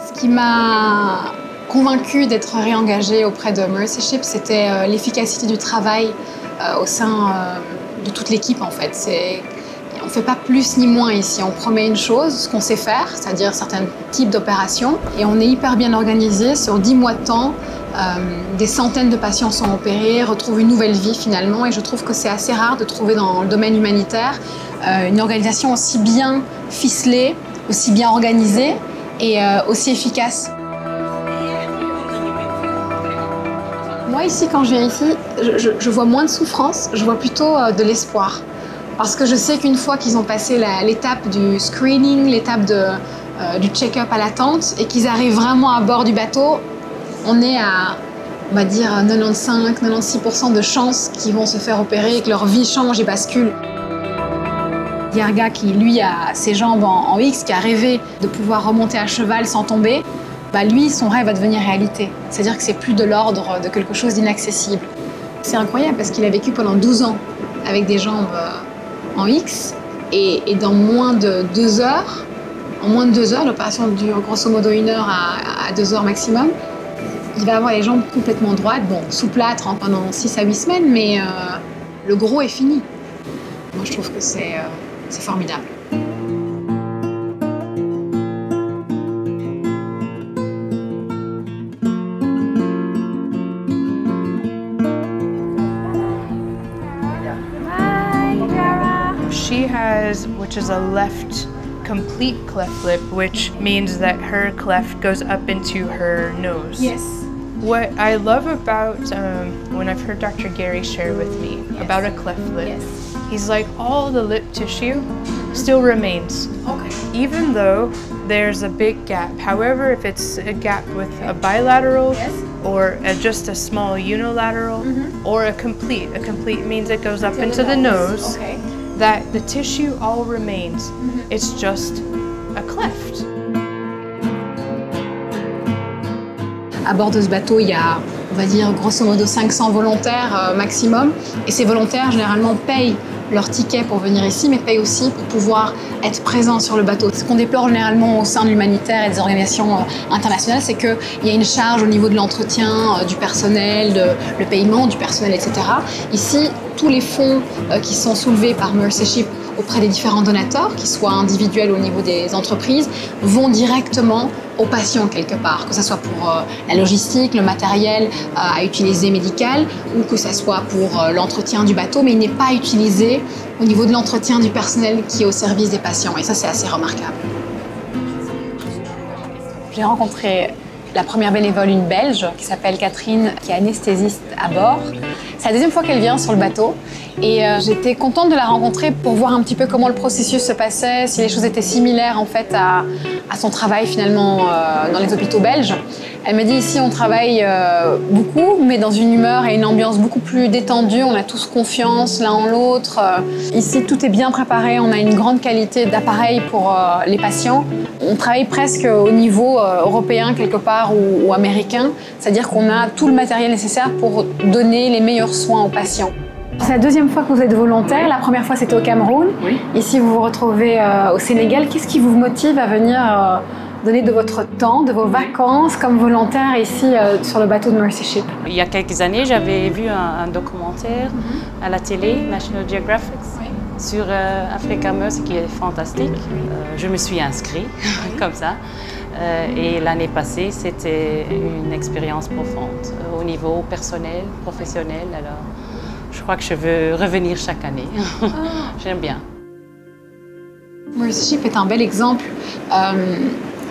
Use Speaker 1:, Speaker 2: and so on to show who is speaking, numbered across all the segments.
Speaker 1: Ce qui m'a convaincue d'être réengagée auprès de Mercy Ship, c'était l'efficacité du travail au sein de toute l'équipe en fait. On ne fait pas plus ni moins ici. On promet une chose, ce qu'on sait faire, c'est-à-dire certains types d'opérations, et on est hyper bien organisé. Sur 10 mois de temps, des centaines de patients sont opérés, retrouvent une nouvelle vie finalement, et je trouve que c'est assez rare de trouver dans le domaine humanitaire une organisation aussi bien ficelée, aussi bien organisée et aussi efficace. Moi ici, quand je viens ici, je vois moins de souffrance, je vois plutôt de l'espoir. Parce que je sais qu'une fois qu'ils ont passé l'étape du screening, l'étape du check-up à la tente, et qu'ils arrivent vraiment à bord du bateau, on est à, on va dire, 95-96% de chances qu'ils vont se faire opérer et que leur vie change et bascule. Il y a un gars qui, lui, a ses jambes en X, qui a rêvé de pouvoir remonter à cheval sans tomber. Bah, lui, son rêve va devenir réalité. C'est-à-dire que c'est plus de l'ordre de quelque chose d'inaccessible. C'est incroyable parce qu'il a vécu pendant 12 ans avec des jambes en X et dans moins de 2 heures, l'opération dure grosso modo 1 heure à 2 heures maximum, il va avoir les jambes complètement droites, bon, sous plâtre pendant 6 à 8 semaines, mais le gros est fini. Moi, je trouve que c'est formidable.
Speaker 2: She has, which is a left complete cleft lip, which means that her cleft goes up into her nose.
Speaker 1: Yes.
Speaker 2: What I love about when I've heard Dr. Gary share with me about a cleft lip, he's like all the lip tissue still remains.
Speaker 1: Okay.
Speaker 2: Even though there's a big gap. However, if it's a gap with a bilateral or just a small unilateral or a complete means it goes up into the nose.
Speaker 1: Okay.
Speaker 2: That the tissue all remains. It's just a cleft.
Speaker 1: À bord de ce bateau, il y a, on va dire, grosso modo 500 volontaires maximum. Et ces volontaires, généralement, payent leur ticket pour venir ici, mais payent aussi pour pouvoir être présents sur le bateau. Ce qu'on déplore généralement au sein de l'humanitaire et des organisations internationales, c'est qu'il y a une charge au niveau de l'entretien, du personnel, le paiement du personnel, etc. Ici, tous les fonds qui sont soulevés par Mercy Ship auprès des différents donateurs, qu'ils soient individuels au niveau des entreprises, vont directement aux patients quelque part, que ce soit pour la logistique, le matériel à utiliser médical ou que ce soit pour l'entretien du bateau, mais il n'est pas utilisé au niveau de l'entretien du personnel qui est au service des patients. Et ça, c'est assez remarquable. J'ai rencontré la première bénévole, une Belge, qui s'appelle Catherine, qui est anesthésiste à bord. C'est la deuxième fois qu'elle vient sur le bateau et j'étais contente de la rencontrer pour voir un petit peu comment le processus se passait, si les choses étaient similaires en fait à son travail finalement dans les hôpitaux belges. Elle m'a dit ici on travaille beaucoup mais dans une humeur et une ambiance beaucoup plus détendue, on a tous confiance l'un en l'autre. Ici tout est bien préparé, on a une grande qualité d'appareils pour les patients. On travaille presque au niveau européen quelque part ou américain, c'est-à-dire qu'on a tout le matériel nécessaire pour donner les meilleurs soins aux patients. C'est la deuxième fois que vous êtes volontaire, la première fois c'était au Cameroun. Oui. Ici vous vous retrouvez au Sénégal. Qu'est-ce qui vous motive à venir donner de votre temps, de vos vacances comme volontaire ici sur le bateau de Mercy Ship?
Speaker 3: Il y a quelques années, j'avais vu un documentaire à la télé, National Geographic, sur Africa Mercy qui est fantastique. Je me suis inscrite comme ça. Et l'année passée, c'était une expérience profonde au niveau personnel, professionnel. Alors, je crois que je veux revenir chaque année. J'aime bien.
Speaker 1: Mercy Ship est un bel exemple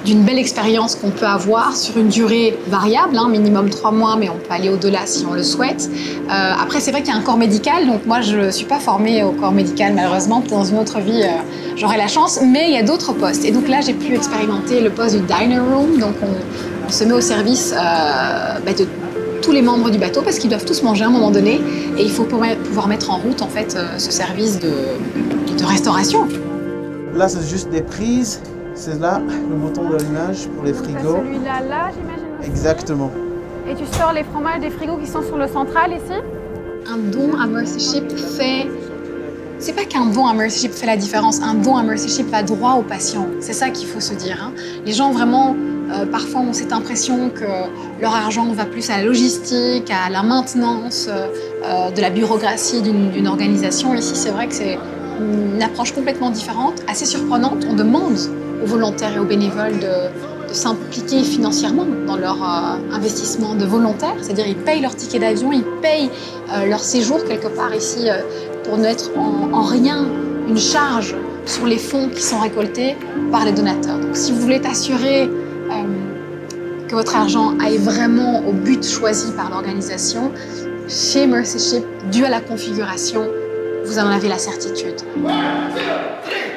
Speaker 1: d'une belle expérience qu'on peut avoir sur une durée variable, minimum 3 mois, mais on peut aller au-delà si on le souhaite. Après, c'est vrai qu'il y a un corps médical, donc moi je ne suis pas formée au corps médical malheureusement, dans une autre vie j'aurai la chance, mais il y a d'autres postes. Et donc là, j'ai pu expérimenter le poste du diner room, donc on se met au service de tous les membres du bateau parce qu'ils doivent tous manger à un moment donné et il faut pouvoir mettre en route en fait ce service de restauration.
Speaker 4: Là, c'est juste des prises. C'est là le bouton d'allumage pour les frigos.
Speaker 1: Celui-là, j'imagine aussi.
Speaker 4: Exactement.
Speaker 1: Et tu sors les fromages des frigos qui sont sur le central ici? Un don à Mercy Ship fait... C'est pas qu'un don à Mercy Ship fait la différence. Un don à Mercy Ship va droit au patient. C'est ça qu'il faut se dire. Les gens vraiment parfois ont cette impression que leur argent va plus à la logistique, à la maintenance de la bureaucratie d'une organisation. Ici, c'est vrai que c'est une approche complètement différente, assez surprenante. On demande aux volontaires et aux bénévoles de s'impliquer financièrement dans leur investissement de volontaires, c'est-à-dire ils payent leur ticket d'avion, ils payent leur séjour quelque part ici pour n'être en rien une charge sur les fonds qui sont récoltés par les donateurs. Donc si vous voulez assurer que votre argent aille vraiment au but choisi par l'organisation, chez Mercy Ship, dû à la configuration, vous en avez la certitude. 1, 2, 3.